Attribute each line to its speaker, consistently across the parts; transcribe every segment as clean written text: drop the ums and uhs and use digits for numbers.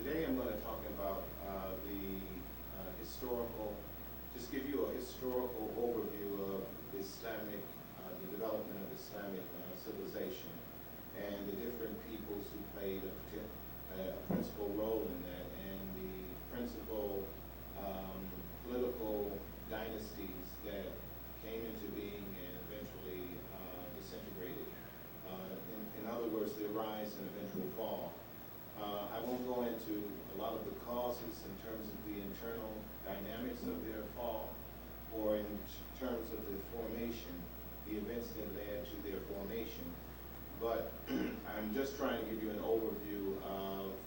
Speaker 1: Today I'm going to talk about just give you a historical overview of Islamic, the development of Islamic civilization and the different peoples who played a principal role in that, and the principal political dynasties that came into being and eventually disintegrated. In other words, their rise and eventual fall. I won't go into a lot of the causes in terms of the internal dynamics of their fall, or in terms of the formation, the events that led to their formation. But I'm just trying to give you an overview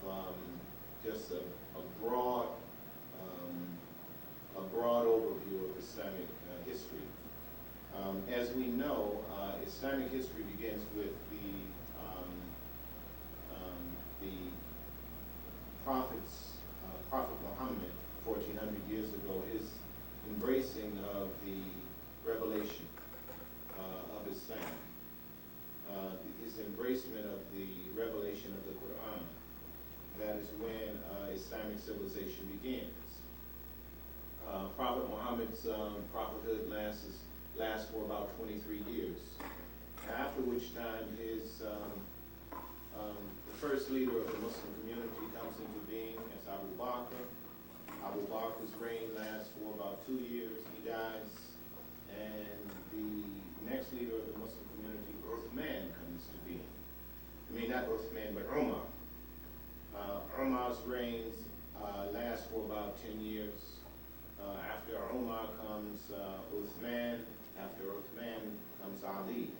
Speaker 1: of just a broad overview of Islamic history. As we know, Islamic history begins with the Prophet Muhammad, 1400 years ago, his embracing of the revelation of Islam, his embracement of the revelation of the Quran. That is when Islamic civilization begins. Prophet Muhammad's prophethood lasts for about 23 years, after which time the first leader of the Muslim community comes into being as Abu Bakr. Abu Bakr's reign lasts for about 2 years. He dies, and the next leader of the Muslim community, Uthman, comes to being. I mean, not Uthman, but Umar. Umar's reigns last for about 10 years. After Umar comes Uthman. After Uthman comes Ali.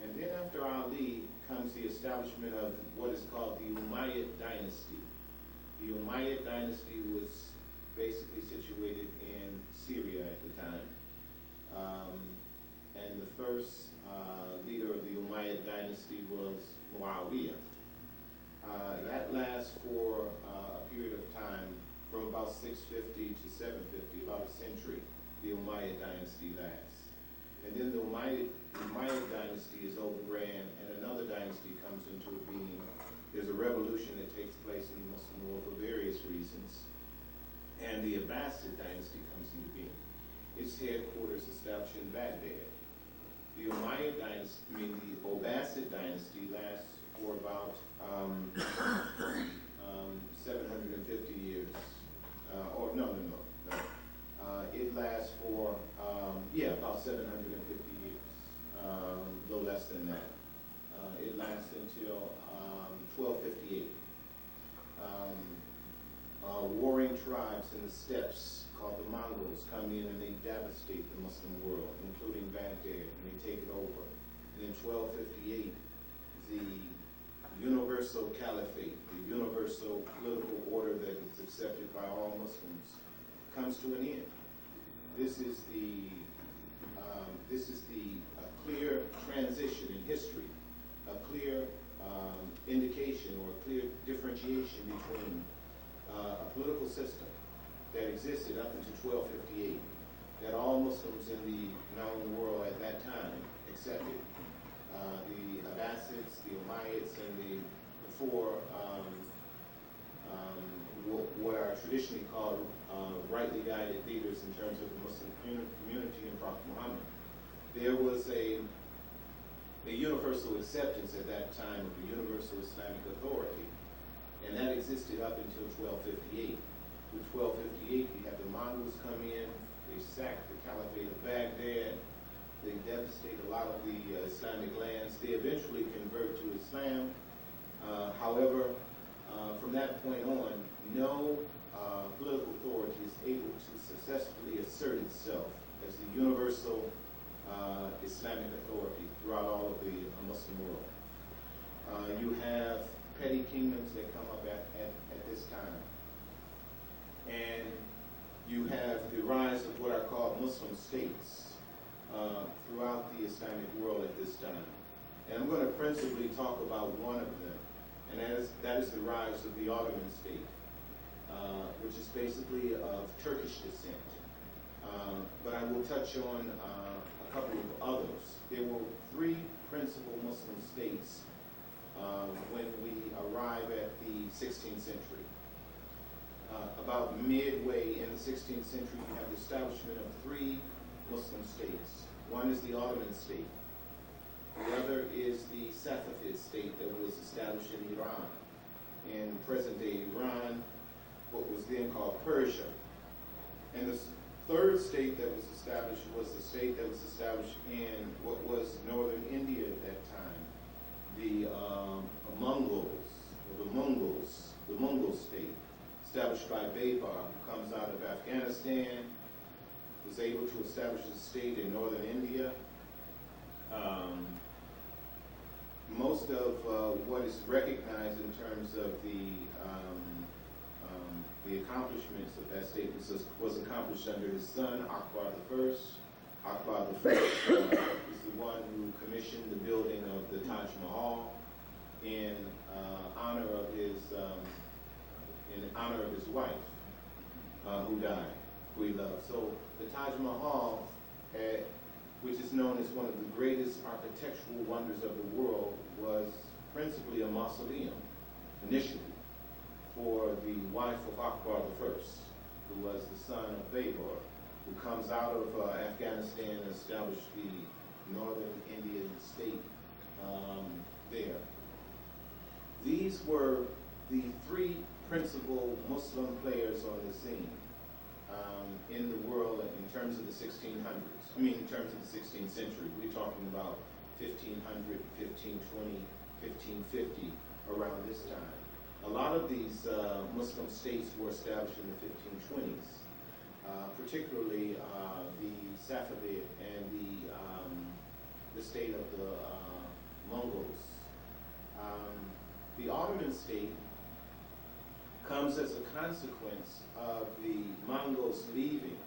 Speaker 1: And then after Ali comes the establishment of what is called the Umayyad dynasty. The Umayyad dynasty was basically situated in Syria at the time. And the first leader of the Umayyad dynasty was Muawiyah. That lasts for a period of time from about 650 to 750, about a century. The Umayyad dynasty lasts. And then the Umayyad dynasty is overran, and another dynasty comes into being. There's a revolution that takes place in the Muslim world for various reasons, and the Abbasid dynasty comes into being. Its headquarters established in Baghdad. The Umayyad dynasty, the Abbasid dynasty lasts for about 750 years. It lasts for, about 750 years, a little less than that. It lasts until 1258. Warring tribes in the steppes called the Mongols come in and they devastate the Muslim world, including Baghdad, and they take it over. And in 1258, the universal caliphate, the universal political order that is accepted by all Muslims, comes to an end. This is the clear transition in history, a clear indication or a clear differentiation between a political system that existed up until 1258, that all Muslims in the known world at that time accepted. The Abbasids, the Umayyads, and the four what are traditionally called rightly guided leaders in terms of the Muslim community and Prophet Muhammad. There was a universal acceptance at that time of the universal Islamic authority, and that existed up until 1258. With 1258, we have the Mongols come in, they sack the Caliphate of Baghdad, they devastate a lot of the Islamic lands. They eventually convert to Islam. However, from that point on, no political authority is able to successfully assert itself as the universal Islamic authority throughout all of the Muslim world. You have petty kingdoms that come up at this time. And you have the rise of what are called Muslim states throughout the Islamic world at this time. And I'm going to principally talk about one of them, and that is the rise of the Ottoman state, which is basically of Turkish descent. But I will touch on a couple of others. There were three principal Muslim states when we arrive at the 16th century. About midway in the 16th century, you have the establishment of three Muslim states. One is the Ottoman state. The other is the Safavid state that was established in Iran. In present-day Iran, what was then called Persia. And the third state that was established was the state that was established in what was northern India at that time, the Mongol state, established by Babar, who comes out of Afghanistan, was able to establish a state in northern India. Most of what is recognized in terms of the accomplishments of that state was accomplished under his son, Akbar I. Akbar I is the one who commissioned the building of the Taj Mahal in honor of his wife, who died, who he loved. So the Taj Mahal, which is known as one of the greatest architectural wonders of the world, was principally a mausoleum, initially, for the wife of Akbar I, who was the son of Babar, who comes out of Afghanistan and established the northern Indian state there. These were the three principal Muslim players on the scene in the world in terms of the 1600s. I mean, in terms of the 16th century. We're talking about 1500, 1520, 1550, around this time. A lot of these Muslim states were established in the 1520s, particularly the Safavid and the state of the Mongols. The Ottoman state comes as a consequence of the Mongols leaving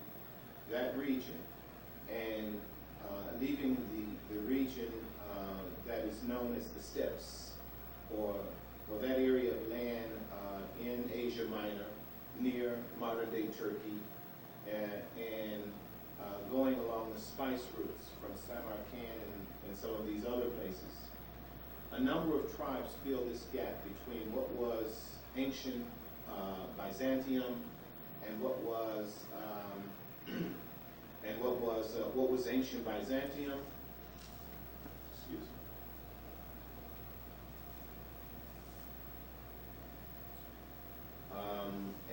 Speaker 1: that region and leaving the region that is known as the steppes, or that area of land in Asia Minor, near modern-day Turkey, and going along the spice routes from Samarkand and some of these other places. A number of tribes fill this gap between what was ancient Byzantium and what was ancient Byzantium. Excuse me.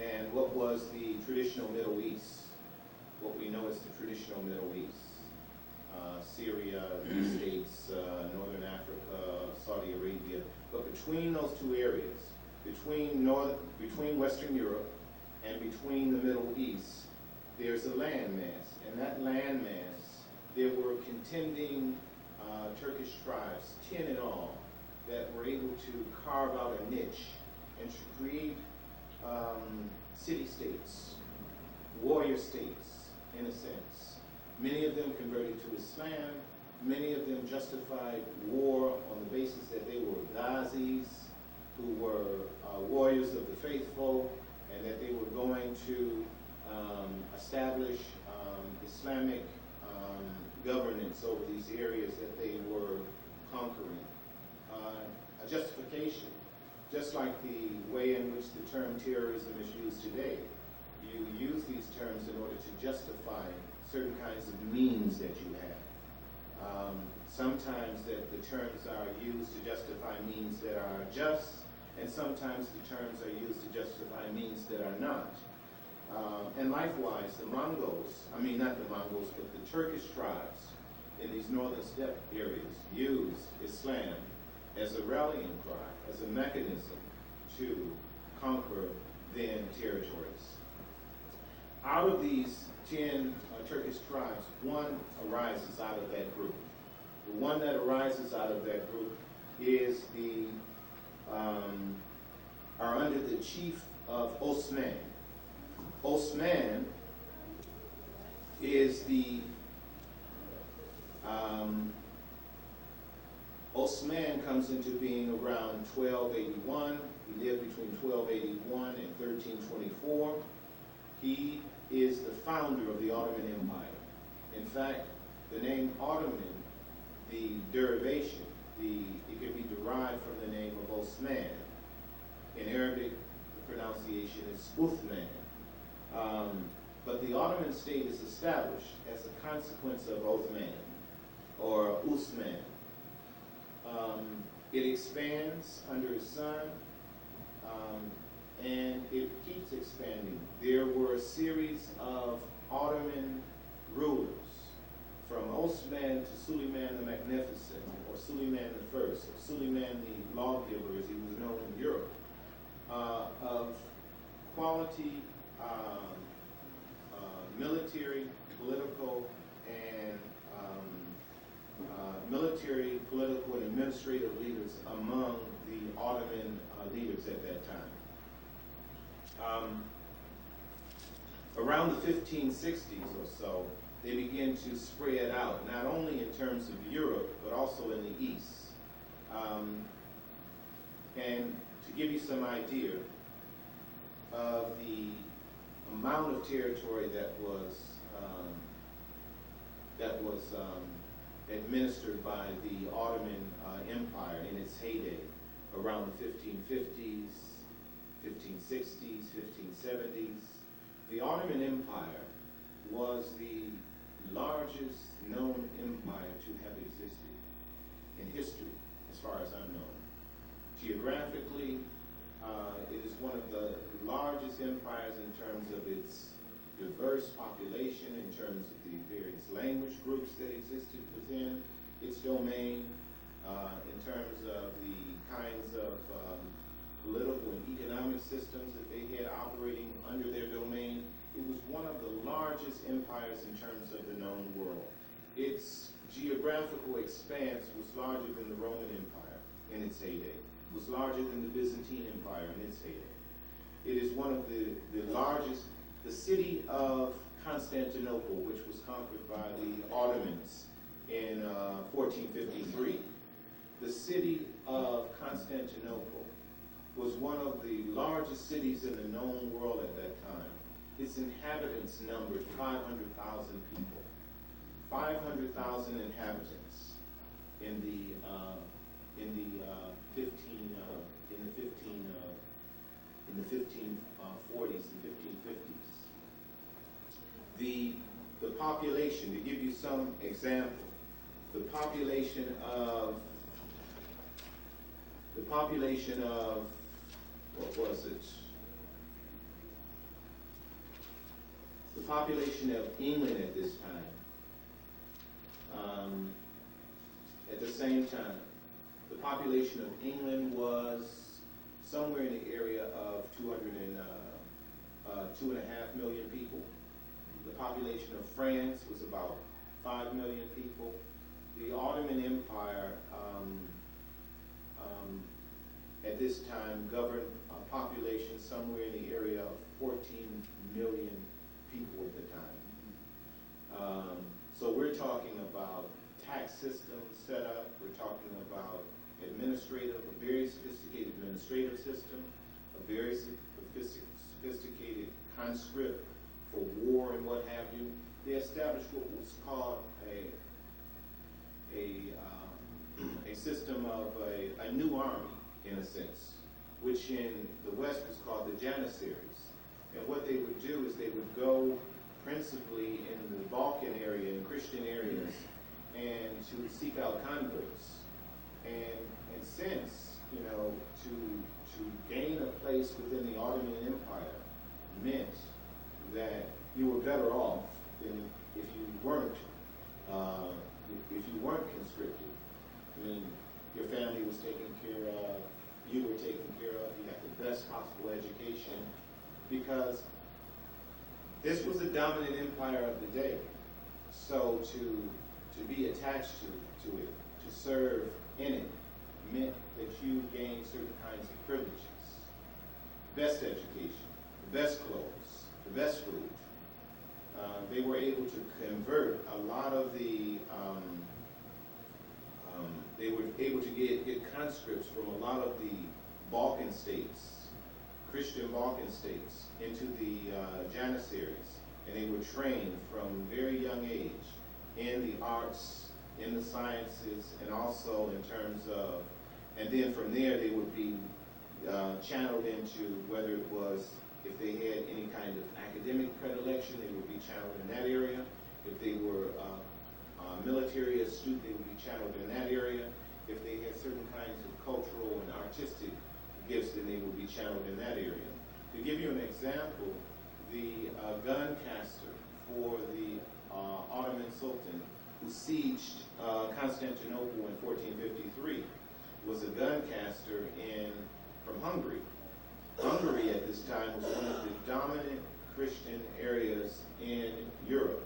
Speaker 1: And what was the traditional Middle East, what we know as the traditional Middle East. Syria, the States, Northern Africa, Saudi Arabia. But between those two areas, between Western Europe and between the Middle East, there's a landmass. And that landmass, there were contending Turkish tribes, 10 in all, that were able to carve out a niche and to create city-states, warrior states, in a sense. Many of them converted to Islam. Many of them justified war on the basis that they were Ghazis, who were warriors of the faithful, and that they were going to establish Islamic governance over these areas that they were conquering. A justification, just like the way in which the term terrorism is used today. You use these terms in order to justify certain kinds of means that you have. Sometimes that the terms are used to justify means that are just, and sometimes the terms are used to justify means that are not. And likewise, the Mongols, I mean not the Mongols, but the Turkish tribes in these northern steppe areas used Islam as a rallying cry, as a mechanism to conquer then territories. Out of these 10 Turkish tribes, one arises out of that group. The one that arises out of that group is are under the chief of Osman. Osman is Osman comes into being around 1281. He lived between 1281 and 1324. He is the founder of the Ottoman Empire. In fact, the name Ottoman, the derivation, it could be derived from the name of Osman. In Arabic, the pronunciation is Uthman. But the Ottoman state is established as a consequence of Othman, or Usman. It expands under his son, and it keeps expanding. There were a series of Ottoman rulers, from Osman to Suleiman the Magnificent, or Suleiman the First, or Suleiman the Lawgiver, as he was known in Europe, of quality military, political, and administrative leaders among the Ottoman leaders at that time. Around the 1560s or so, they begin to spread out, not only in terms of Europe, but also in the East. And to give you some idea of the amount of territory that was administered by the Ottoman Empire in its heyday, around the 1550s, 1560s, 1570s. The Ottoman Empire was the largest known empire to have existed in history, as far as I'm known. Geographically, it is one of the largest empires in terms of its diverse population, in terms of the various language groups that existed within its domain, in terms of the kinds of political and economic systems that they had operating under their domain. It was one of the largest empires in terms of the known world. Its geographical expanse was larger than the Roman Empire in its heyday. It was larger than the Byzantine Empire in its heyday. It is one of the largest. The city of Constantinople, which was conquered by the Ottomans in 1453, the city of Constantinople was one of the largest cities in the known world at that time. Its inhabitants numbered 500,000 people. 500,000 inhabitants in the 1540s and 1550s. The population, to give you some example, the population of what was it? The population of England at this time, at the same time, the population of England was somewhere in the area of 2.5 million people. The population of France was about 5 million people. The Ottoman Empire at this time governed a population somewhere in the area of 14 million people at the time. So we're talking about tax systems set up. We're talking about a very sophisticated administrative system, a very sophisticated conscript for war and what have you. They established what was called a system of a new army, in a sense, which in the West was called the Janissaries. And what they would do is they would go principally in the Balkan area, in Christian areas, and to seek out converts. And since, to gain a place within the Ottoman Empire meant that you were better off than if you weren't conscripted. I mean, your family was taken care of, you were taken care of, you had the best possible education, because this was a dominant empire of the day. So to be attached to it, to serve in it, meant that you gained certain kinds of privileges. Best education, the best clothes, the best food. They were able to convert a lot of they were able to get conscripts from a lot of the Balkan states, Christian Balkan states, into the Janissaries. And they were trained from very young age in the arts, in the sciences, and also in terms of, and then from there they would be channeled into whether it was, if they had any kind of academic predilection, they would be channeled in that area. If they were military astute, they would be channeled in that area. If they had certain kinds of cultural and artistic gifts, then they would be channeled in that area. To give you an example, the gun caster for the Ottoman Sultan who sieged Constantinople in 1453 was a gun caster from Hungary. Hungary at this time was one of the dominant Christian areas in Europe.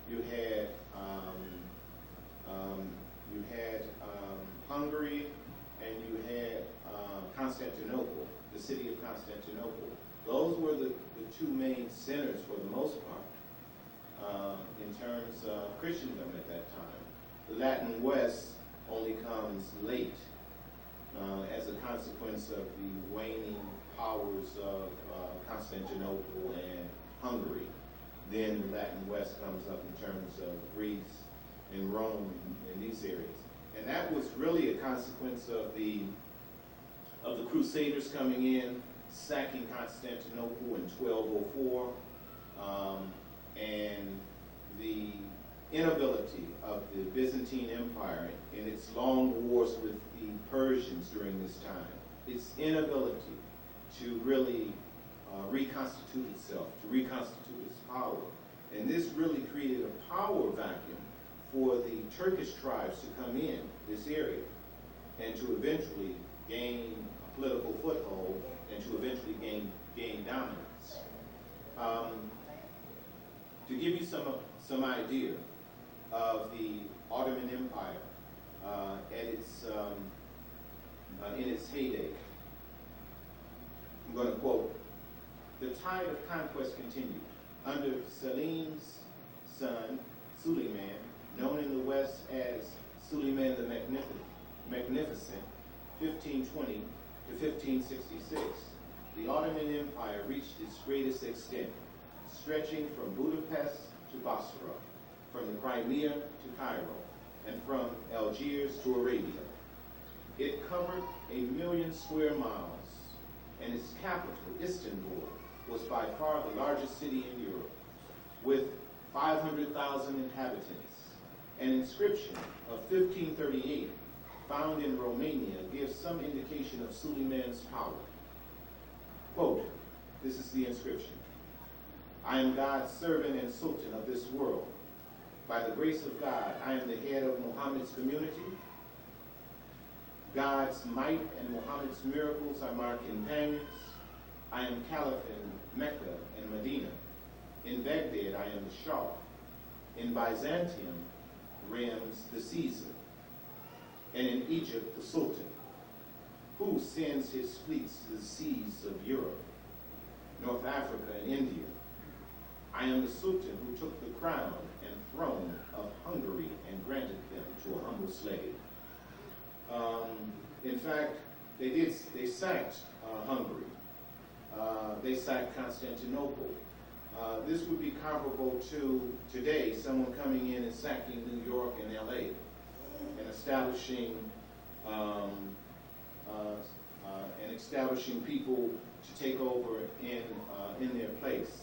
Speaker 1: You had Hungary, and you had Constantinople, the city of Constantinople. Those were the two main centers for the most part in terms of Christendom at that time. The Latin West only comes late as a consequence of the waning powers of Constantinople and Hungary. Then the Latin West comes up in terms of Greece and Rome and these areas. And that was really a consequence of the Crusaders coming in, sacking Constantinople in 1204, and the inability of the Byzantine Empire in its long wars with the Persians during this time, its inability to really reconstitute itself, to reconstitute its power. And this really created a power vacuum for the Turkish tribes to come in this area and to eventually gain a political foothold and to eventually gain dominance. To give you some idea of the Ottoman Empire in its heyday, I'm going to quote, "The tide of conquest continued. Under Selim's son, Suleiman, known in the West as Suleiman the Magnificent, 1520 to 1566, the Ottoman Empire reached its greatest extent, stretching from Budapest to Basra, from the Crimea to Cairo, and from Algiers to Arabia. It covered 1 million square miles, and its capital, Istanbul, was by far the largest city in Europe, with 500,000 inhabitants. An inscription of 1538 found in Romania gives some indication of Suleiman's power. Quote, this is the inscription: "I am God's servant and sultan of this world. By the grace of God, I am the head of Muhammad's community. God's might and Muhammad's miracles are my companions. I am Caliph in Mecca and Medina. In Baghdad, I am the Shah. In Byzantium reigns the Caesar. And in Egypt, the Sultan, who sends his fleets to the seas of Europe, North Africa, and India. I am the Sultan who took the crown and throne of Hungary and granted them to a humble slave." In fact, they sacked Hungary. They sacked Constantinople. This would be comparable to today, someone coming in and sacking New York and LA and establishing people to take over in their place.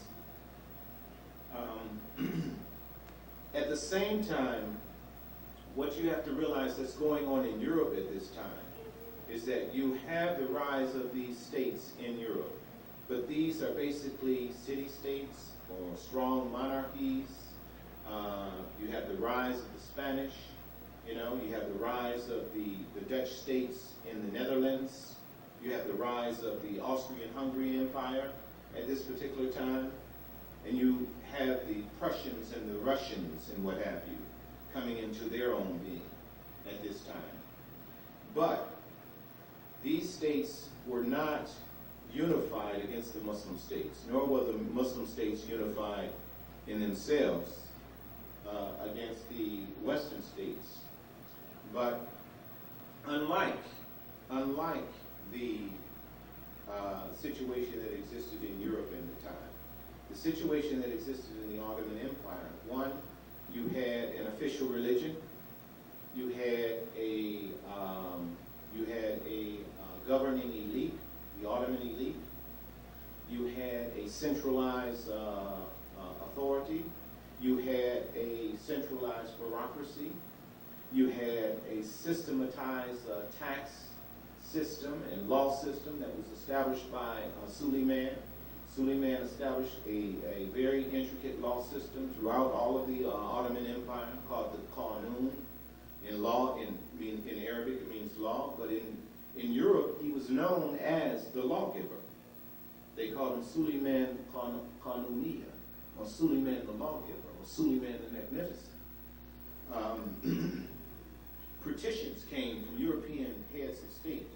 Speaker 1: At the same time, what you have to realize that's going on in Europe at this time is that you have the rise of these states in Europe, but these are basically city-states or strong monarchies. You have the rise of the Spanish, you have the rise of the Dutch states in the Netherlands. You have the rise of the Austrian-Hungary Empire at this particular time. And you have the Prussians and the Russians and what have you coming into their own being at this time. But these states were not unified against the Muslim states, nor were the Muslim states unified in themselves against the Western states. But unlike the situation that existed in Europe in the time, the situation that existed in the Ottoman Empire, one, you had an official religion, you had a governing elite. The Ottoman centralized authority. You had a centralized bureaucracy. You had a systematized tax system and law system that was established by Suleiman. Suleiman established a very intricate law system throughout all of the Ottoman Empire called the Qanun. In law, in Arabic, it means law, but in Europe, he was known as the lawgiver. They called him Suleiman Qanuniya, or Suleiman the lawgiver, or Suleiman the magnificent. Petitions came from European heads of state,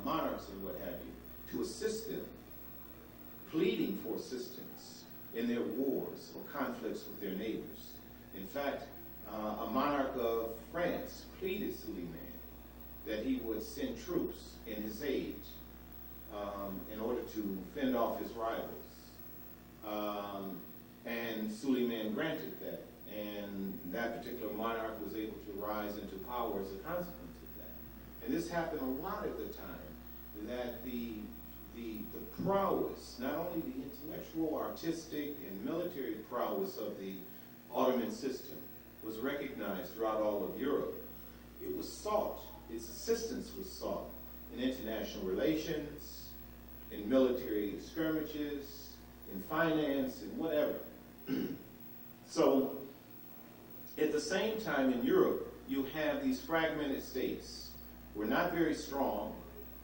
Speaker 1: monarchs and what have you, to assist them, pleading for assistance in their wars or conflicts with their neighbors. In fact, a monarch of France pleaded Suleiman that he would send troops in his aid in order to fend off his rivals. And Suleiman granted that. And that particular monarch was able to rise into power as a consequence of that. And this happened a lot at the time, that the prowess, not only the intellectual, artistic, and military prowess of the Ottoman system was recognized throughout all of Europe. It was sought, its assistance was sought in international relations, in military skirmishes, in finance, and whatever. So, at the same time in Europe, you have these fragmented states. We're not very strong,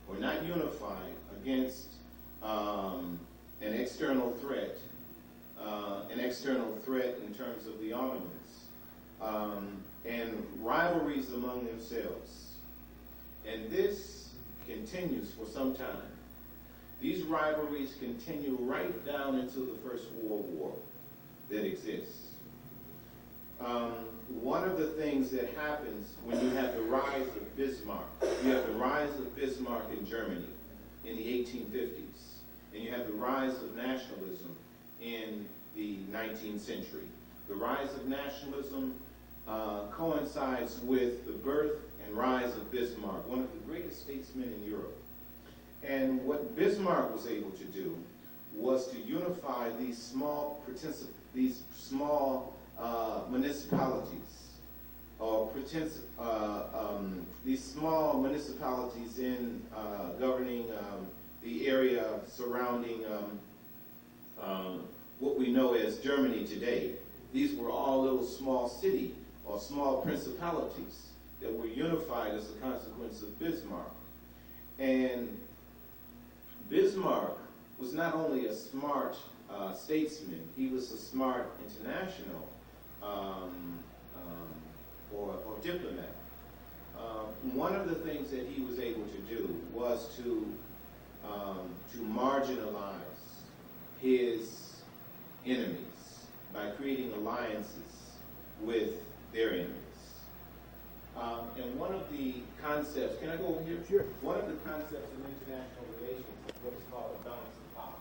Speaker 1: we're not unified against an external threat in terms of the Ottomans, and rivalries among themselves. And this continues for some time. These rivalries continue right down into the First World War that exists. One of the things that happens when you have the rise of Bismarck, you have the rise of Bismarck in Germany in the 1850s, and you have the rise of nationalism in the 19th century. The rise of nationalism coincides with the birth and rise of Bismarck, one of the greatest statesmen in Europe. And what Bismarck was able to do was to unify these small municipalities, or these small municipalities in governing the area surrounding what we know as Germany today. These were all little small city or small principalities that were unified as a consequence of Bismarck. And Bismarck was not only a smart statesman, he was a smart international or diplomat. One of the things that he was able to do was to marginalize his enemies by creating alliances with their enemies. And one of the concepts, can I go over here?
Speaker 2: Sure.
Speaker 1: One of the concepts in international relations is what is called a balance of power.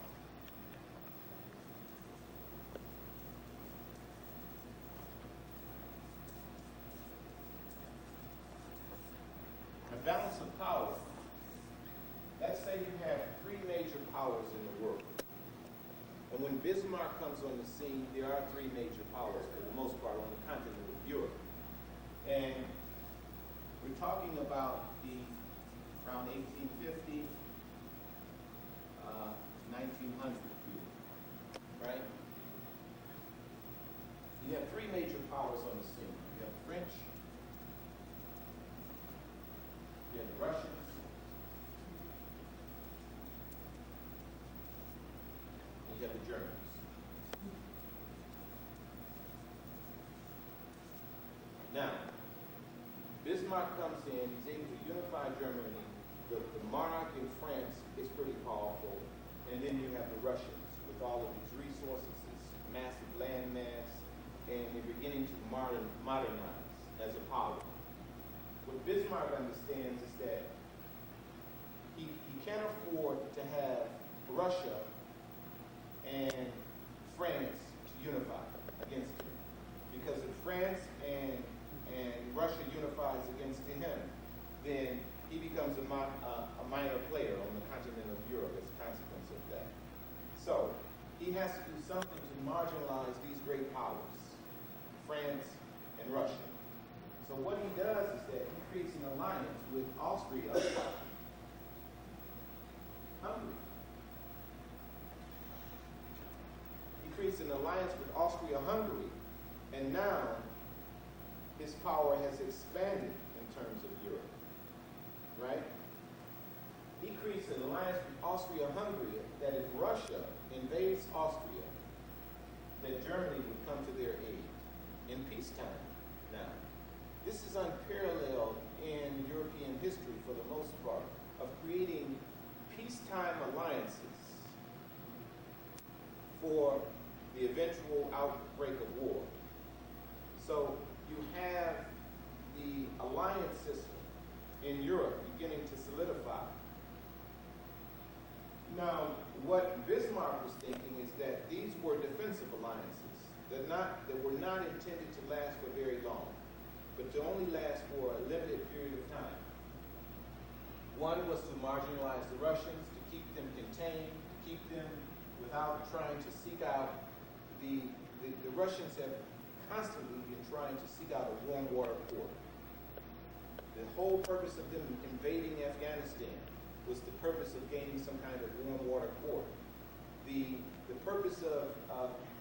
Speaker 1: A balance of power. Let's say you have three major powers in the world. And when Bismarck comes on the scene, there are three major powers, for the most part, on the continent of Europe. And we're talking about around 1850, 1900, right? You have three major powers on the scene. You have the French, you have the Russians, and you have the Germans. Now, Bismarck comes in, he's able to unify Germany. The monarch in France is pretty powerful. And then you have the Russians with all of these resources, this massive land mass, and they're beginning to modernize as a power. What Bismarck understands is that he can't afford to have Russia and France to unify against him. Because if France and Russia unifies against him, then he becomes a minor player on the continent of Europe as a consequence of that. So he has to do something to marginalize these great powers, France and Russia. So what he does is that he creates an alliance with Austria, Hungary. He creates an alliance with Austria-Hungary, and now his power has expanded in terms of Europe, right? He creates an alliance with Austria-Hungary that if Russia invades Austria, that Germany would come to their aid in peacetime. Now, this is unparalleled in European history for the most part, of creating peacetime alliances for the eventual outbreak of war. So you have the alliance system in Europe beginning to solidify. Now, what Bismarck was thinking is that these were defensive alliances that were not intended to last for very long, but to only last for a limited period of time. One was to marginalize the Russians, to keep them contained, to keep them without trying to seek out the Russians have constantly been trying to seek out a warm water port. The whole purpose of them invading Afghanistan was the purpose of gaining some kind of warm water port. The purpose of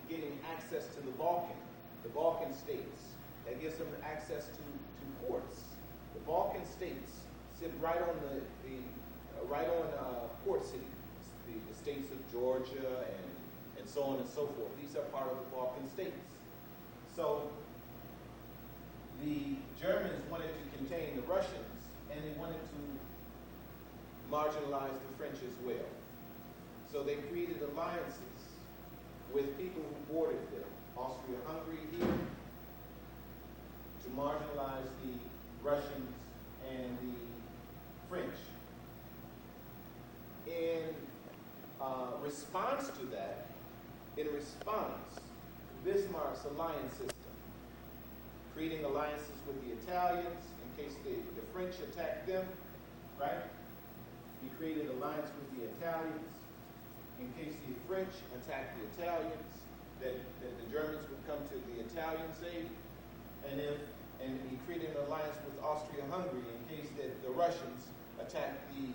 Speaker 1: getting access to the Balkan states, that gives them access to ports. The Balkan states sit right on port cities, the states of Georgia and so on and so forth. These are part of the Balkan states. So the Germans wanted to contain the Russians, and they wanted to marginalize the French as well. So they created alliances with people who bordered them, Austria-Hungary here, to marginalize the Russians and the French. In response to that, Bismarck's alliance system, creating alliances with the Italians in case the French attacked them, right? He created an alliance with the Italians in case the French attacked the Italians, that the Germans would come to the Italians' aid, and he created an alliance with Austria-Hungary in case that the Russians attacked the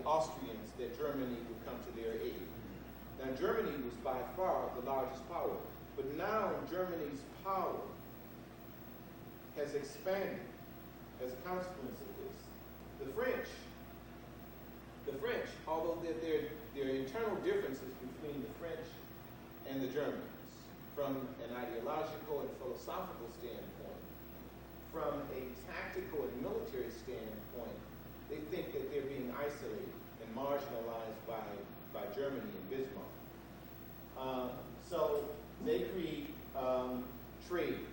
Speaker 1: Austrians, that Germany would come to their aid. Now, Germany was by far the largest power, but now Germany's power has expanded as a consequence of this. The French, although there are internal differences between the French and the Germans, from an ideological and philosophical standpoint, from a tactical and military standpoint, they think that they're being isolated and marginalized by Germany and Bismarck. So they create trade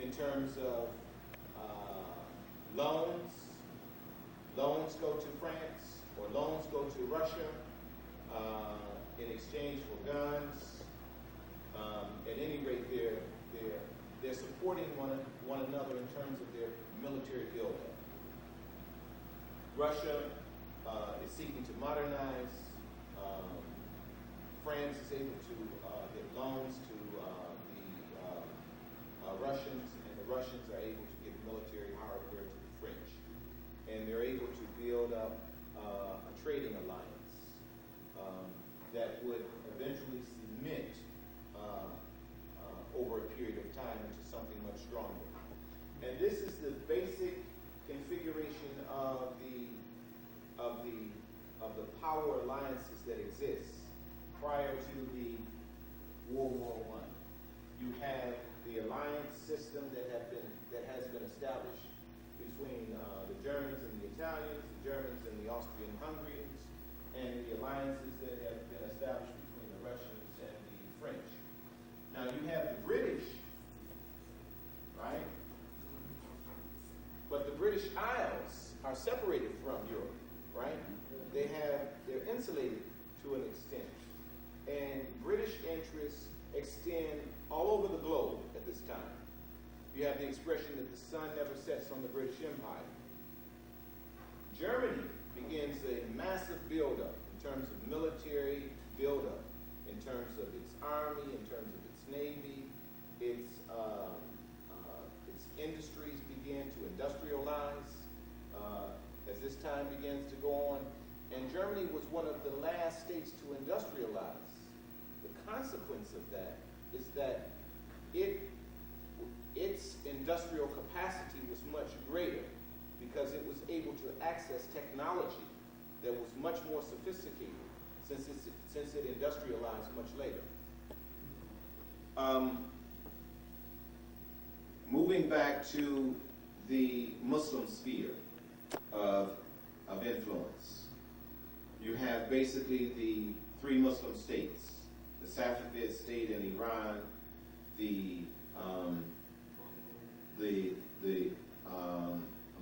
Speaker 1: in terms of loans. Loans go to France, or loans go to Russia in exchange for guns. At any rate, they're supporting one another in terms of their military buildup. Russia is seeking to modernize. France is able to get loans to the Russians, and the Russians are able to get military hardware to the French. And they're able to build up a trading alliance that would eventually cement over a period of time into something much stronger. And this is the basic configuration of the power alliances that exist prior to the World War I. You have the alliance system that has been established between the Germans and the Italians, the Germans and the Austrian-Hungarians, and the alliances that have been established between the Russians and the French. Now you have the British, right? But the British Isles are separated from Europe, right? They're insulated to an extent. And British interests extend all over the globe at this time. You have the expression that the sun never sets on the British Empire. Germany begins a massive buildup in terms of military buildup in terms of its army, in terms of its navy, its industries began to industrialize as this time begins to go on. And Germany was one of the last states to industrialize. The consequence of that is that its industrial capacity was much greater because it was able to access technology that was much more sophisticated since it industrialized much later. Moving back to the Muslim sphere of influence, you have basically the three Muslim states: the Safavid state in Iran, the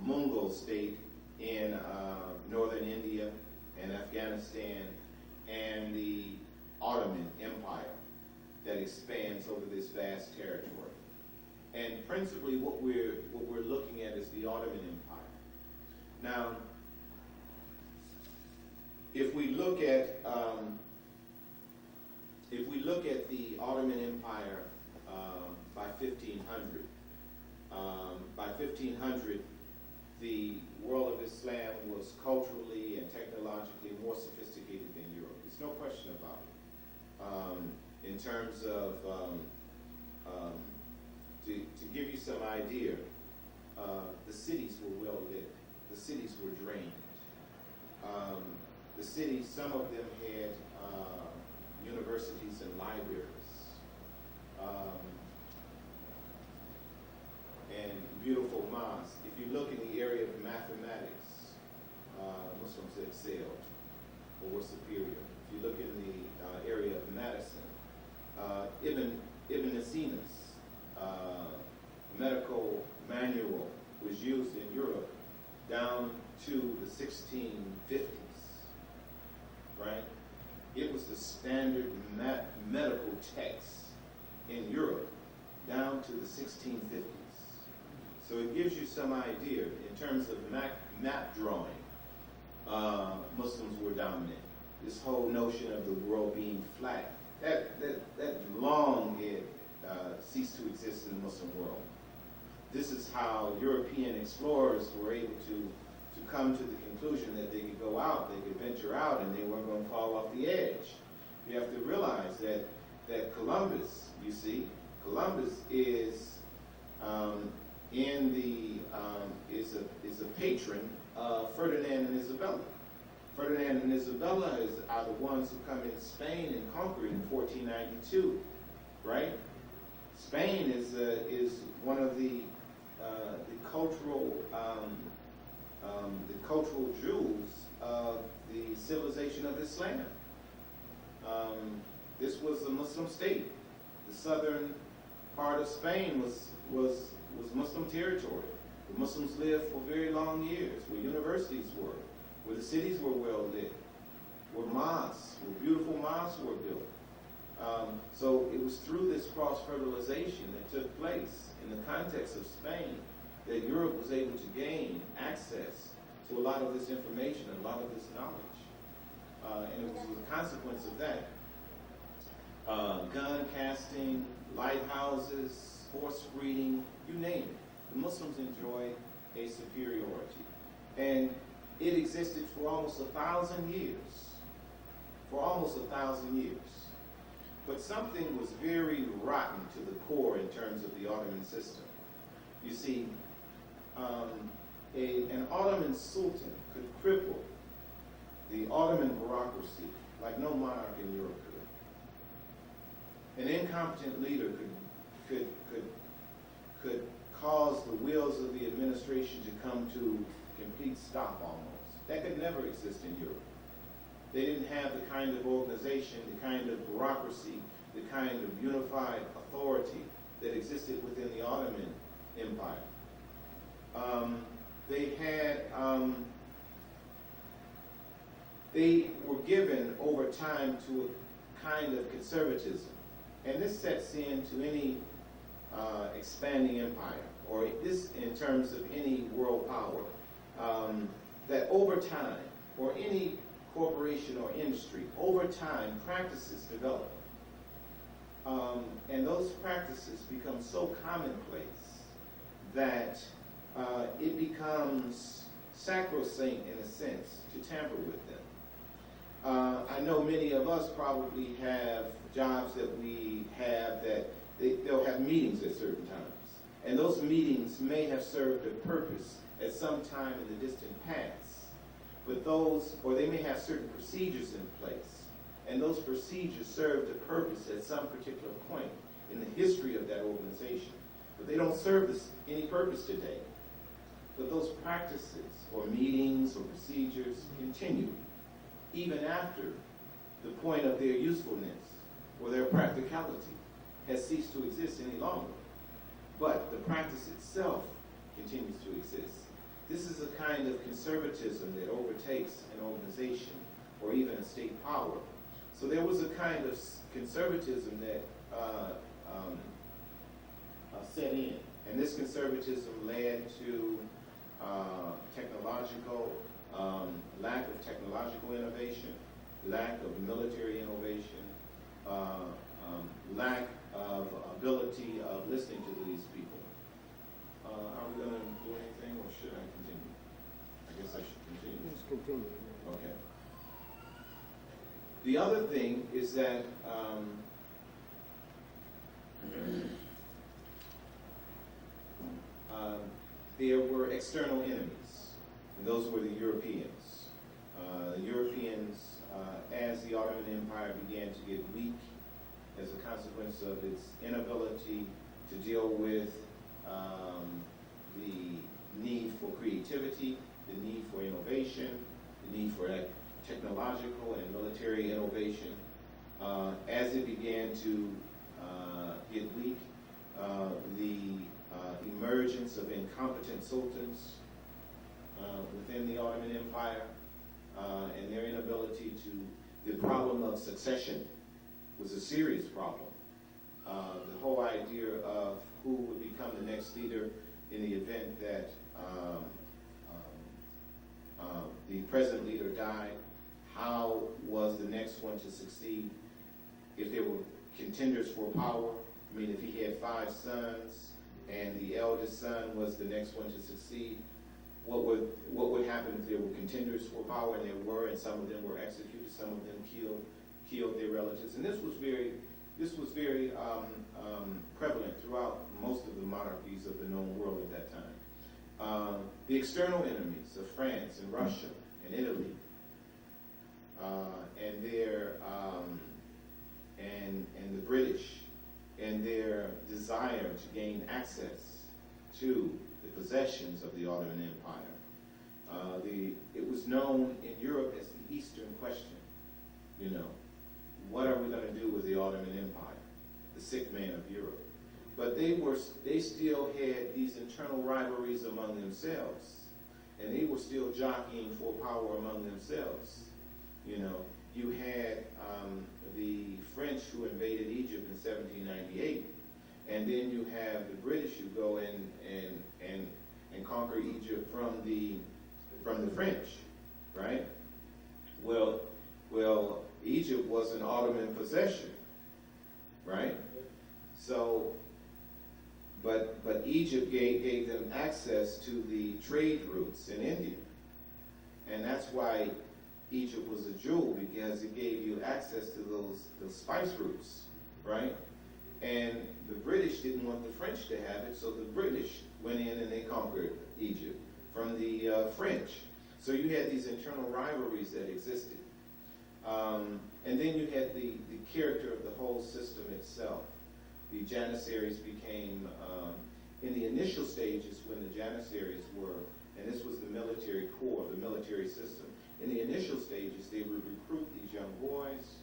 Speaker 1: Mongol state in northern India and Afghanistan, and the Ottoman Empire that expands over this vast territory. And principally, what we're looking at is the Ottoman Empire. Now, if we look at the Ottoman Empire by 1500, the world of Islam was culturally and technologically more sophisticated than Europe. There's no question about it. In terms of, to give you some idea, the cities were well lit. The cities were drained. The cities, some of them had universities and libraries, and beautiful mosques. If you look in the area of mathematics, Muslims excelled or were superior. If you look in the area of medicine, Ibn Sina's medical manual was used in Europe down to the 1650s, right? It was the standard medical text in Europe down to the 1650s. So it gives you some idea in terms of map drawing. Muslims were dominant. This whole notion of the world being flat, that long ceased to exist in the Muslim world. This is how European explorers were able to come to the conclusion that they could go out, they could venture out, and they weren't going to fall off the edge. You have to realize that Columbus, you see, Columbus is is a patron of Ferdinand and Isabella. Ferdinand and Isabella are the ones who come into Spain and conquer it in 1492, right? Spain is one of the cultural jewels of the civilization of Islam. This was a Muslim state. The southern part of Spain was Muslim territory. The Muslims lived for very long years, where universities were, where the cities were well lit, where mosques, where beautiful mosques were built. So it was through this cross-fertilization that took place in the context of Spain that Europe was able to gain access to a lot of this information, a lot of this knowledge. And it was a consequence of that. Gun casting, lighthouses, horse breeding, you name it. The Muslims enjoyed a superiority. And it existed for almost 1,000 years. For almost 1,000 years. But something was very rotten to the core in terms of the Ottoman system. You see, an Ottoman sultan could cripple the Ottoman bureaucracy like no monarch in Europe could. An incompetent leader could cause the wheels of the administration to come to complete stop almost. That could never exist in Europe. They didn't have the kind of organization, the kind of bureaucracy, the kind of unified authority that existed within the Ottoman Empire. They were given over time to a kind of conservatism. And this sets into any expanding empire, or this in terms of any world power, that over time, or any corporation or industry, over time, practices develop. And those practices become so commonplace that it becomes sacrosanct, in a sense, to tamper with them. I know many of us probably have jobs that we have that they'll have meetings at certain times. And those meetings may have served a purpose at some time in the distant past. But or they may have certain procedures in place. And those procedures served a purpose at some particular point in the history of that organization. But they don't serve any purpose today. But those practices or meetings or procedures continue even after the point of their usefulness or their practicality has ceased to exist any longer. But the practice itself continues to exist. This is a kind of conservatism that overtakes an organization or even a state power. So there was a kind of conservatism that set in. And this conservatism led to lack of technological innovation, lack of military innovation, lack of ability of listening to these people. Are we going to do anything, or should I continue? I guess I should continue.
Speaker 2: Just continue.
Speaker 1: Okay. The other thing is that there were external enemies, and those were the Europeans. The Europeans, as the Ottoman Empire began to get weak as a consequence of its inability to deal with the need for creativity, the need for innovation, the need for technological and military innovation. As it began to get weak, the emergence of incompetent sultans within the Ottoman Empire and their inability the problem of succession was a serious problem. The whole idea of who would become the next leader in the event that the present leader died, how was the next one to succeed? If there were contenders for power, I mean, if he had 5 sons and the eldest son was the next one to succeed, what would happen if there were contenders for power, and there were, and some of them were executed, some of them killed their relatives, and this was very prevalent throughout most of the monarchies of the known world at that time. The external enemies of France and Russia and Italy, and the British, and their desire to gain access to the possessions of the Ottoman Empire. It was known in Europe as the Eastern Question. You know, what are we going to do with the Ottoman Empire, the sick man of Europe? But they still had these internal rivalries among themselves, and they were still jockeying for power among themselves. You know, you had the French who invaded Egypt in 1798, and then you have the British who go and conquer Egypt from the French, right? Well, Egypt was an Ottoman possession, right? So, but Egypt gave them access to the trade routes in India, and that's why Egypt was a jewel, because it gave you access to those spice routes, right? And the British didn't want the French to have it, so the British went in and they conquered Egypt from the French. So you had these internal rivalries that existed. And then you had the character of the whole system itself. The Janissaries became, in the initial stages when the Janissaries were, and this was the military core, the military system, in the initial stages they would recruit these young boys,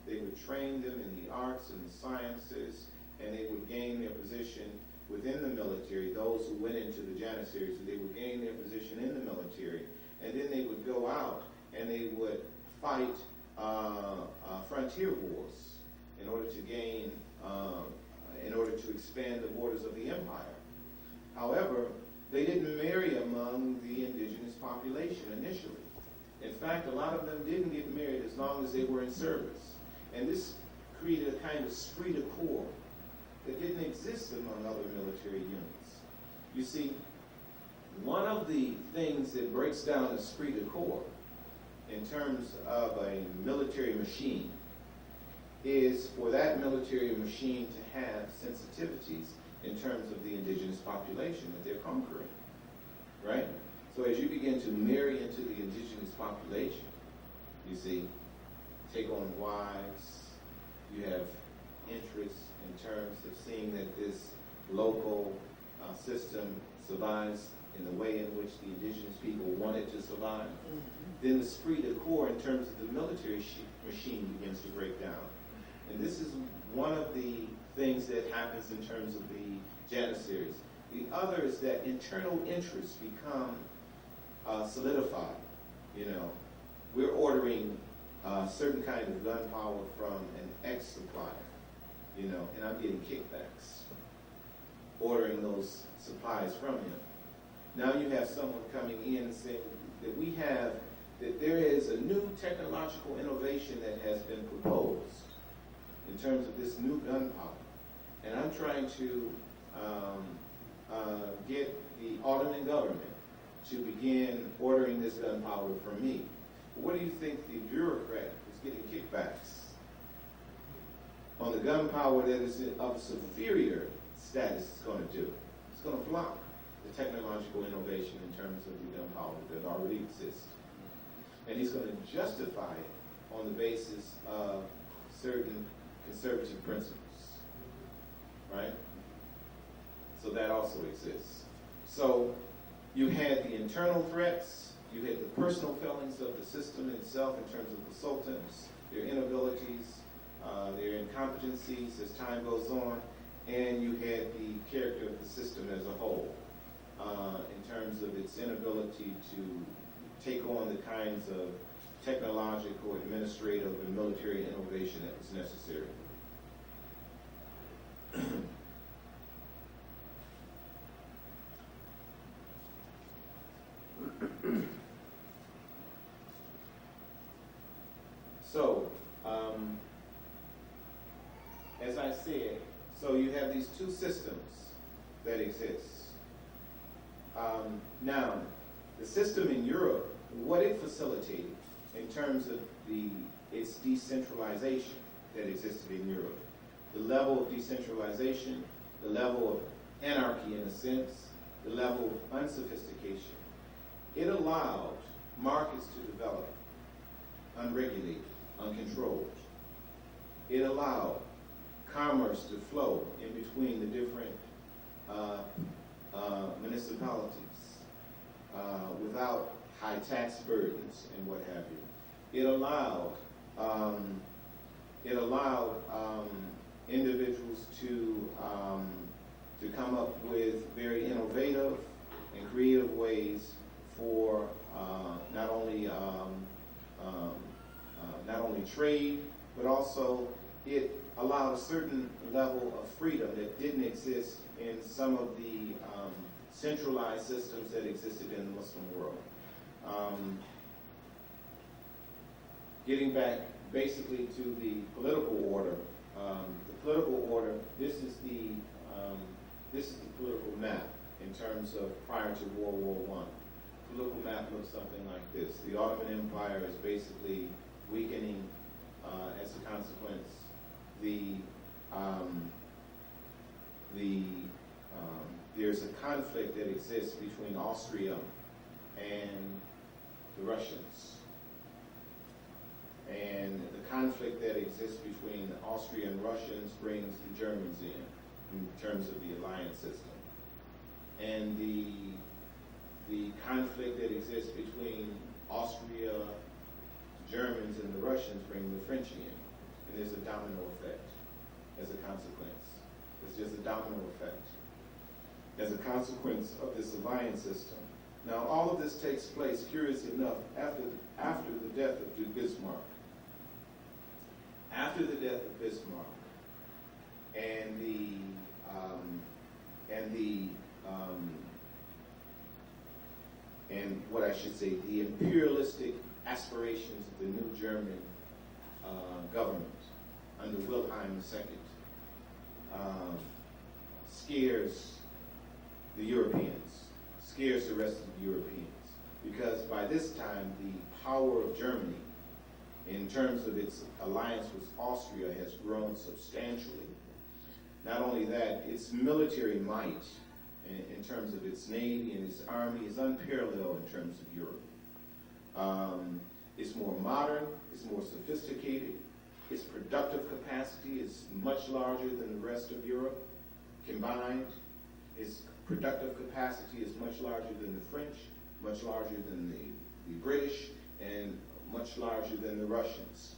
Speaker 1: they would train them in the arts and the sciences, and they would gain their position within the military. Those who went into the Janissaries, they would gain their position in the military, and then they would go out and they would fight frontier wars in order to expand the borders of the empire. However, they didn't marry among the indigenous population initially. In fact, a lot of them didn't get married as long as they were in service. And this created a kind of esprit de corps that didn't exist among other military units. You see, one of the things that breaks down esprit de corps in terms of a military machine is for that military machine to have sensitivities in terms of the indigenous population that they're conquering, right? So as you begin to marry into the indigenous population, you see, take on wives, you have interests in terms of seeing that this local system survives in the way in which the indigenous people want it to survive. Then the esprit de corps in terms of the military machine begins to break down. And this is one of the things that happens in terms of the Janissaries. The other is that internal interests become solidified. You know, we're ordering certain kind of gunpowder from an ex-supplier, you know, and I'm getting kickbacks, ordering those supplies from him. Now you have someone coming in and saying that there is a new technological innovation that has been proposed in terms of this new gunpowder. And I'm trying to get the Ottoman government to begin ordering this gunpowder from me. What do you think the bureaucrat who's getting kickbacks on the gunpowder that is of superior status is going to do? It's going to block the technological innovation in terms of the gunpowder that already exists. And he's going to justify it on the basis of certain conservative principles, right? So that also exists. So you had the internal threats, you had the personal failings of the system itself in terms of the sultans, their inabilities, their incompetencies as time goes on, and you had the character of the system as a whole in terms of its inability to take on the kinds of technological, administrative, and military innovation that was necessary. So, as I said, so you have these two systems that exist. Now, the system in Europe, what it facilitated in terms of its decentralization that existed in Europe, the level of decentralization, the level of anarchy in a sense, the level of unsophistication, it allowed markets to develop unregulated, uncontrolled. It allowed commerce to flow in between the different municipalities without high tax burdens and what have you. It allowed individuals to come up with very innovative and creative ways for not only trade, but also it allowed a certain level of freedom that didn't exist in some of the centralized systems that existed in the Muslim world. Getting back basically to the political order, this is the political map in terms of prior to World War I. The political map looks something like this. The Ottoman Empire is basically weakening as a consequence. There's a conflict that exists between Austria and the Russians. And the conflict that exists between the Austrian and Russians brings the Germans in terms of the alliance system. And the conflict that exists between Austria, the Germans, and the Russians bring the French in. And there's a domino effect as a consequence. It's just a domino effect as a consequence of this alliance system. Now, all of this takes place, curiously enough, after the death of Bismarck. After the death of Bismarck, and what I should say, the imperialistic aspirations of the new German government under Wilhelm II scares the Europeans, scares the rest of the Europeans. Because by this time, the power of Germany, in terms of its alliance with Austria, has grown substantially. Not only that, its military might, in terms of its navy and its army, is unparalleled in terms of Europe. It's more modern, it's more sophisticated, its productive capacity is much larger than the rest of Europe combined. Its productive capacity is much larger than the French, much larger than the British, and much larger than the Russians.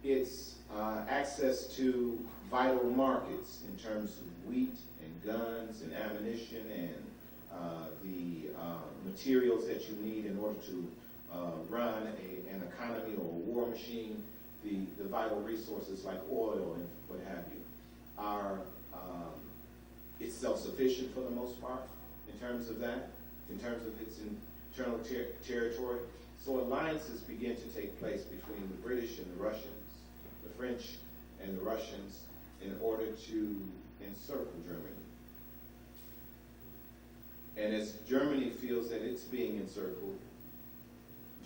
Speaker 1: Its access to vital markets in terms of wheat and guns and ammunition and the materials that you need in order to run an economy or a war machine, the vital resources like oil and what have you, are it's self-sufficient for the most part in terms of that, in terms of its internal territory. So alliances begin to take place between the British and the Russians, the French and the Russians, in order to encircle Germany. And as Germany feels that it's being encircled,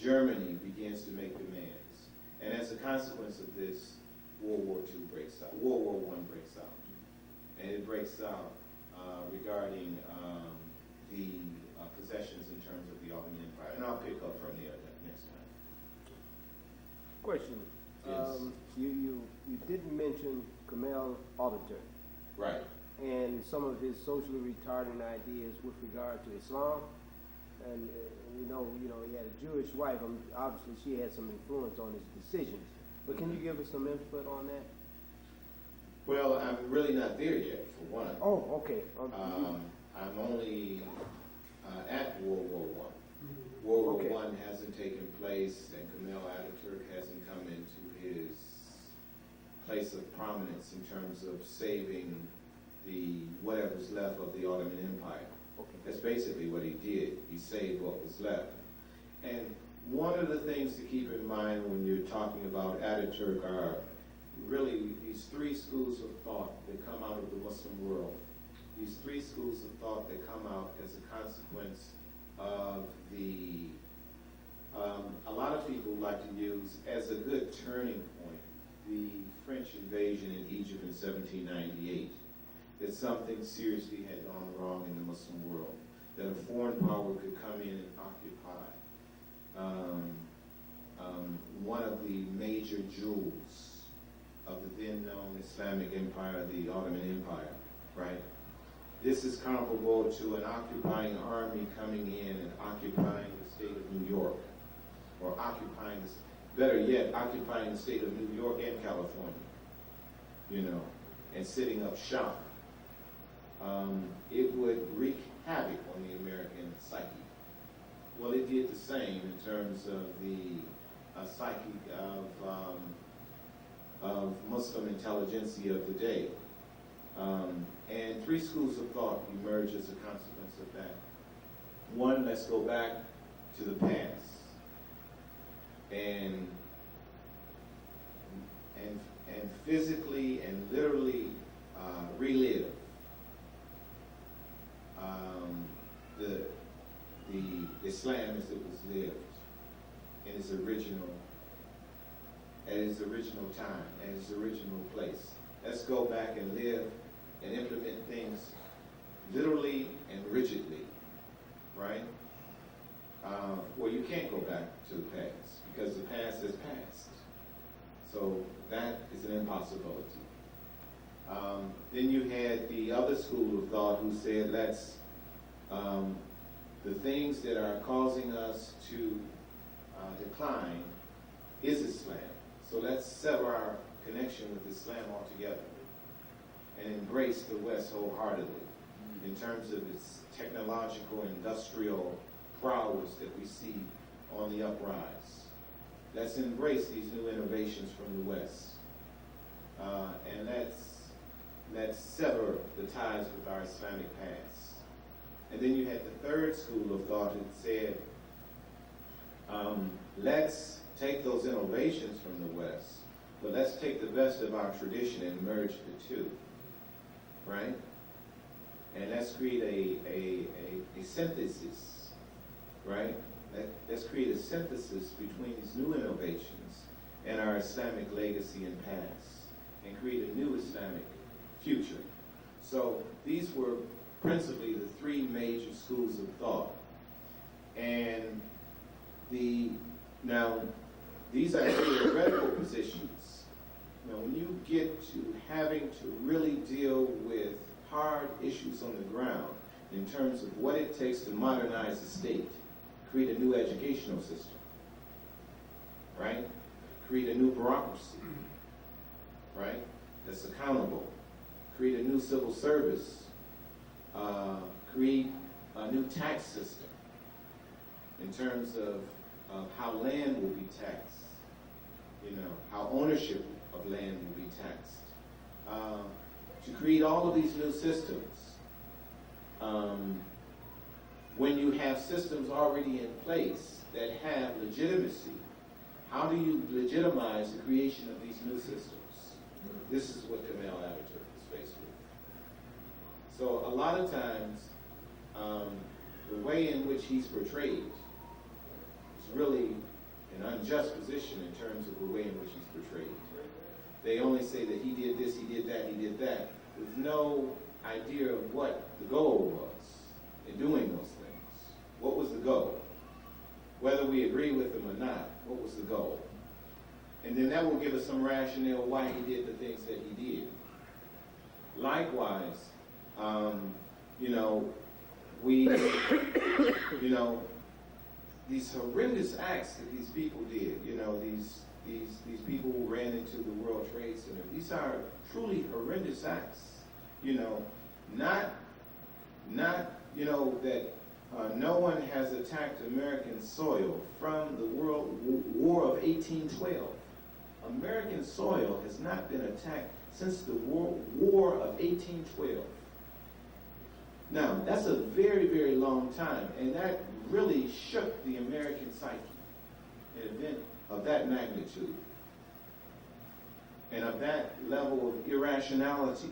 Speaker 1: Germany begins to make demands. And as a consequence of this, World War II breaks out. World War I breaks out. And it breaks out regarding the possessions in terms of the Ottoman Empire. And I'll pick up from there next time.
Speaker 2: Question.
Speaker 1: Yes.
Speaker 2: You didn't mention Kemal Atatürk.
Speaker 1: Right.
Speaker 2: And some of his socially retarding ideas with regard to Islam. And we know, he had a Jewish wife. Obviously, she had some influence on his decisions. But can you give us some input on that?
Speaker 1: Well, I'm really not there yet, for one.
Speaker 2: Oh, okay.
Speaker 1: I'm only at World War I. World War I hasn't taken place, and Kemal Atatürk hasn't come into his place of prominence in terms of saving whatever's left of the Ottoman Empire.
Speaker 2: Okay.
Speaker 1: That's basically what he did. He saved what was left. And one of the things to keep in mind when you're talking about Ataturk are really these three schools of thought that come out of the Muslim world. These three schools of thought that come out as a consequence of a lot of people like to use as a good turning point the French invasion in Egypt in 1798. That something seriously had gone wrong in the Muslim world, that a foreign power could come in and occupy one of the major jewels of the then known Islamic empire, the Ottoman Empire, right? This is comparable to an occupying army coming in and occupying the state of New York, or occupying, better yet, occupying the state of New York and California, and setting up shop. It would wreak havoc on the American psyche. Well, it did the same in terms of the psyche of Muslim intelligentsia of the day. And three schools of thought emerge as a consequence of that. One, let's go back to the past and physically and literally relive the Islam as it was lived in its original, at its original time, at its original place. Let's go back and live and implement things literally and rigidly, right? Well, you can't go back to the past because the past is past. So that is an impossibility. Then you had the other school of thought who said, the things that are causing us to decline is Islam. So let's sever our connection with Islam altogether and embrace the West wholeheartedly in terms of its technological, industrial prowess that we see on the uprise. Let's embrace these new innovations from the West. And let's sever the ties with our Islamic past. And then you had the third school of thought that said, Let's take those innovations from the West, but let's take the best of our tradition and merge the two, right? And let's create a synthesis, right? Let's create a synthesis between these new innovations and our Islamic legacy and past, and create a new Islamic future. So these were principally the three major schools of thought. And now, these are theoretical positions. Now, when you get to having to really deal with hard issues on the ground in terms of what it takes to modernize the state, create a new educational system, right? Create a new bureaucracy, right? That's accountable. Create a new civil service. Create a new tax system in terms of how land will be taxed, how ownership of land will be taxed. To create all of these new systems, when you have systems already in place that have legitimacy, how do you legitimize the creation of these new systems? This is what Kemal Atatürk is faced with. So a lot of times, the way in which he's portrayed is really an unjust position in terms of the way in which he's portrayed. They only say that he did this, he did that, with no idea of what the goal was in doing those things. What was the goal? Whether we agree with him or not, what was the goal? And then that will give us some rationale why he did the things that he did. Likewise, these horrendous acts that these people did, these people who ran into the World Trade Center, these are truly horrendous acts. Not that no one has attacked American soil from the World War of 1812. American soil has not been attacked since the War of 1812. Now, that's a very, very long time, and that really shook the American psyche, an event of that magnitude and of that level of irrationality.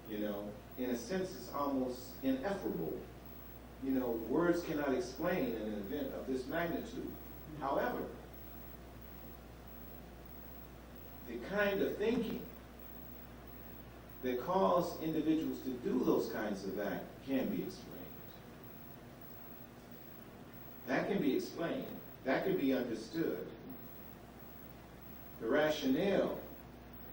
Speaker 1: In a sense, it's almost ineffable. Words cannot explain an event of this magnitude. However, the kind of thinking that caused individuals to do those kinds of acts can be explained. That can be explained. That can be understood. The rationale,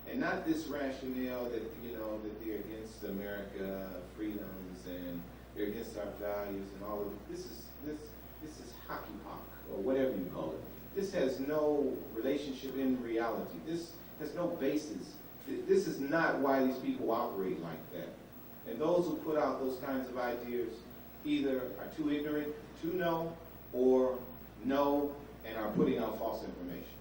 Speaker 1: and not this rationale that, that they're against America, freedoms, and they're against our values and all of it. This is hockey pock, or whatever you call it. This has no relationship in reality. This has no basis. This is not why these people operate like that. And those who put out those kinds of ideas either are too ignorant to know, or know and are putting out false information.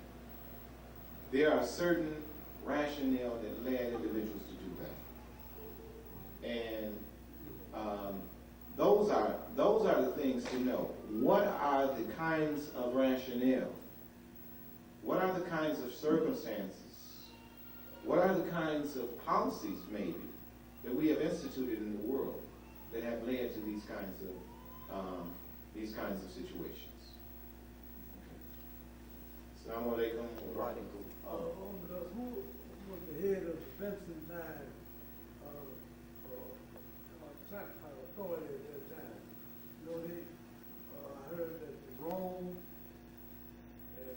Speaker 1: There are certain rationale that led individuals to do that. And those are the things to know. What are the kinds of rationale? What are the kinds of circumstances? What are the kinds of policies, maybe, that we have instituted in the world that have led to these kinds of situations? Assalamu alaikum wa rahmatullah.
Speaker 3: Who was the head of the Byzantine authority at that time? I heard that Rome and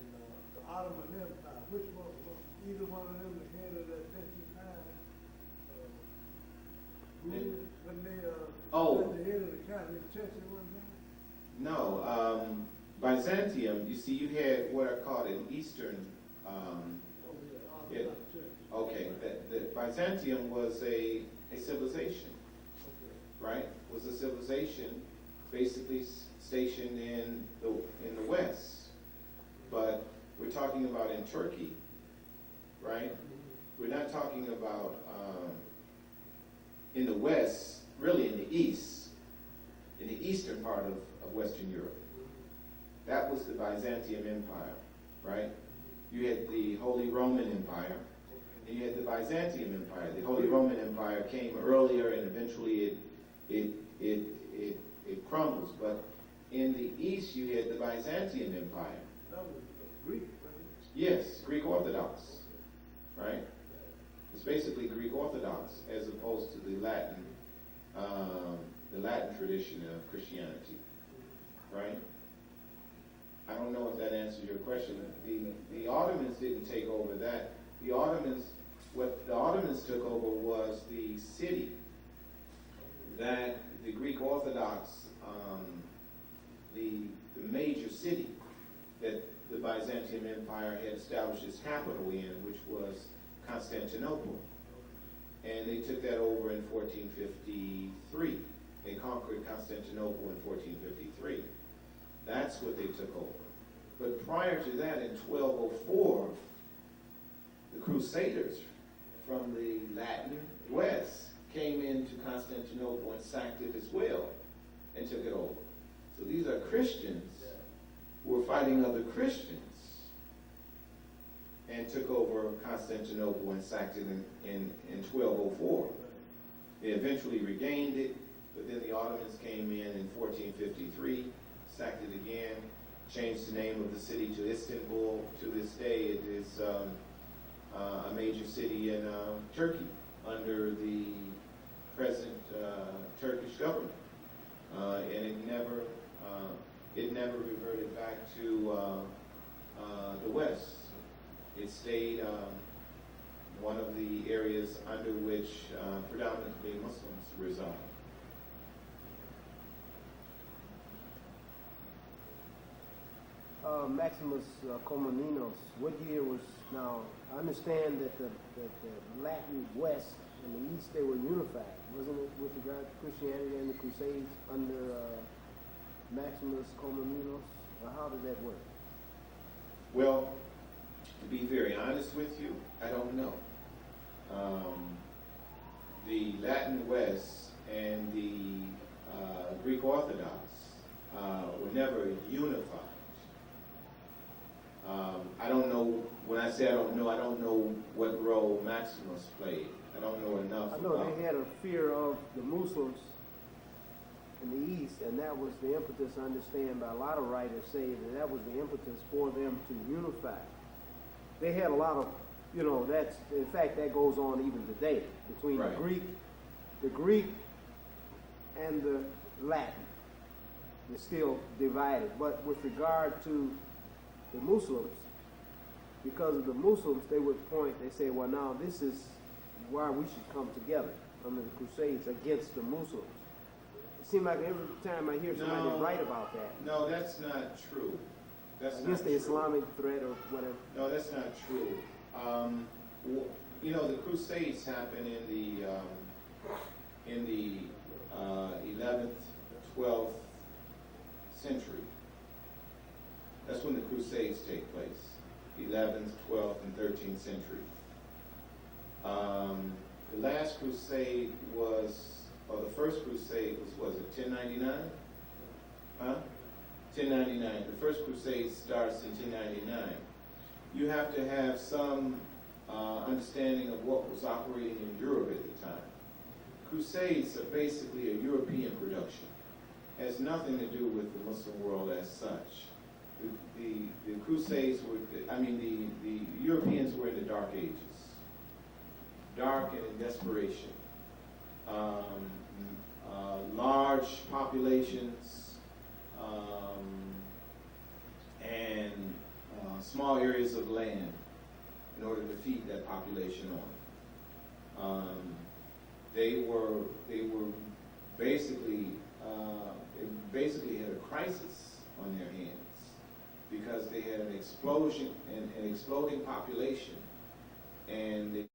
Speaker 3: the Ottoman Empire, which one was either one of them the head of that Byzantine? When they the head of the Catholic Church at one time?
Speaker 1: No, Byzantium, you see, you had what are called an Eastern, okay, that Byzantium was a civilization, right? Was a civilization basically stationed in the West, but we're talking about in Turkey, right? We're not talking about in the West, really in the East, in the eastern part of Western Europe. That was the Byzantium Empire, right? You had the Holy Roman Empire, and you had the Byzantium Empire. The Holy Roman Empire came earlier, and eventually it crumbles. But in the east, you had the Byzantium Empire.
Speaker 3: That was Greek, right?
Speaker 1: Yes, Greek Orthodox, right? It's basically Greek Orthodox as opposed to the Latin tradition of Christianity, right? I don't know if that answers your question. The Ottomans didn't take over that. What the Ottomans took over was the city that the Greek Orthodox, the major city that the Byzantium Empire had established its capital in, which was Constantinople. And they took that over in 1453. They conquered Constantinople in 1453. That's what they took over. But prior to that, in 1204, the Crusaders from the Latin West came into Constantinople and sacked it as well and took it over. So these are Christians who were fighting other Christians and took over Constantinople and sacked it in 1204. They eventually regained it, but then the Ottomans came in 1453, sacked it again, changed the name of the city to Istanbul. To this day, it is a major city in Turkey under the present Turkish government, and it never reverted back to the West. It stayed one of the areas under which predominantly Muslims reside.
Speaker 2: Maximus Komnenos, what year was, now, I understand that the Latin West and the East, they were unified, wasn't it, with regard to Christianity and the Crusades under Maximus Komnenos? Or how did that work?
Speaker 1: Well, to be very honest with you, I don't know. The Latin West and the Greek Orthodox were never unified. I don't know, when I say I don't know what role Maximus played. I don't know enough.
Speaker 2: I know they had a fear of the Muslims in the East, and that was the impetus, I understand, by a lot of writers say that was the impetus for them to unify. They had a lot of, that's, in fact, that goes on even today, between
Speaker 1: right.
Speaker 2: the Greek and the Latin. They're still divided. But with regard to the Muslims, because of the Muslims, they would point, they say, well, now this is why we should come together under the Crusades against the Muslims. It seems like every time I hear somebody write about that.
Speaker 1: No, that's not true. That's
Speaker 2: against
Speaker 1: not
Speaker 2: the
Speaker 1: true.
Speaker 2: Islamic threat or whatever.
Speaker 1: No, that's not true. The Crusades happened in the 11th, 12th century. That's when the Crusades take place. 11th, 12th, and 13th century. The last crusade the first crusade was it 1099? Huh? 1099. The first crusade starts in 1099. You have to have some understanding of what was operating in Europe at the time. Crusades are basically a European production. It has nothing to do with the Muslim world as such. The Crusades the Europeans were in the Dark Ages. Dark and in desperation. Large populations and small areas of land in order to feed that population on. They basically had a crisis on their hands because they had an exploding population, and they